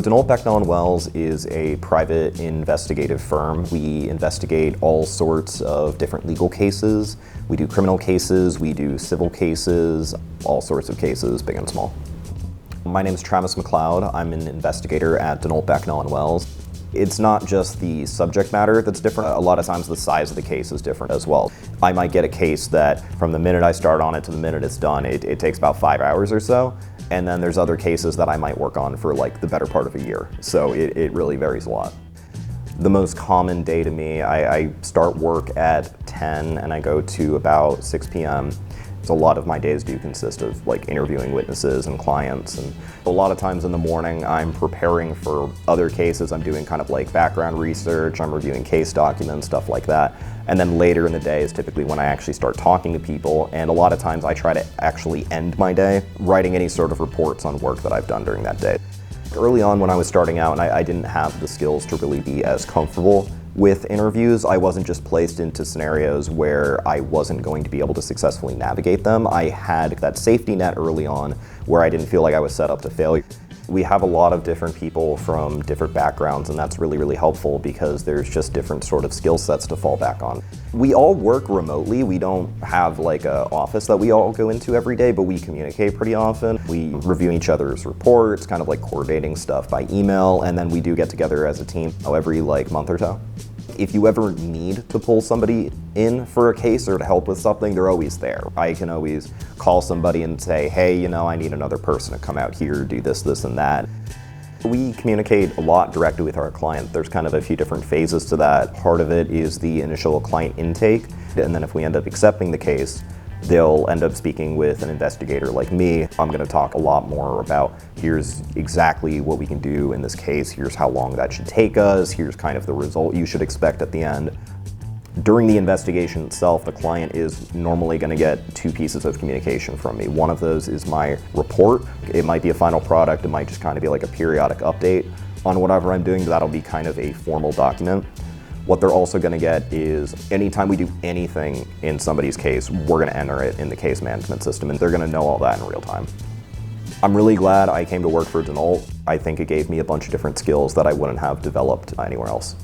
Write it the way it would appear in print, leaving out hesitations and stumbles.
Denault, Becnell & Wells is a private investigative firm. We investigate all sorts of different legal cases. We do criminal cases, we do civil cases, all sorts of cases, big and small. My name is Travis McLeod. I'm an investigator at Denault, Becnell & Wells. It's not just the subject matter that's different. A lot of times the size of the case is different as well. I might get a case that from the minute I start on it to the minute it's done, it takes about 5 hours or so. And then there's other cases that I might work on for like the better part of a year. So it really varies a lot. The most common day to me, I start work at 10 and I go to about 6 p.m. So a lot of my days do consist of like interviewing witnesses and clients, and a lot of times in the morning I'm preparing for other cases. I'm doing kind of like background research, I'm reviewing case documents, stuff like that. And then later in the day is typically when I actually start talking to people, and a lot of times I try to actually end my day writing any sort of reports on work that I've done during that day. Early on when I was starting out and I didn't have the skills to really be as comfortable with interviews, I wasn't just placed into scenarios where I wasn't going to be able to successfully navigate them. I had that safety net early on where I didn't feel like I was set up to fail. We have a lot of different people from different backgrounds, and that's really, really helpful because there's just different sort of skill sets to fall back on. We all work remotely. We don't have like an office that we all go into every day, but we communicate pretty often. We review each other's reports, kind of like coordinating stuff by email, and then we do get together as a team every like month or so. If you ever need to pull somebody in for a case or to help with something, they're always there. I can always call somebody and say, hey, you know, I need another person to come out here, do this, this, and that. We communicate a lot directly with our client. There's kind of a few different phases to that. Part of it is the initial client intake, and then if we end up accepting the case, they'll end up speaking with an investigator like me. I'm going to talk a lot more about here's exactly what we can do in this case, here's how long that should take us, here's kind of the result you should expect at the end. During the investigation itself, the client is normally going to get 2 pieces of communication from me. One of those is my report. It might be a final product, it might just kind of be like a periodic update on whatever I'm doing. That'll be kind of a formal document. What they're also going to get is anytime we do anything in somebody's case, we're going to enter it in the case management system, and they're going to know all that in real time. I'm really glad I came to work for Denault. I think it gave me a bunch of different skills that I wouldn't have developed anywhere else.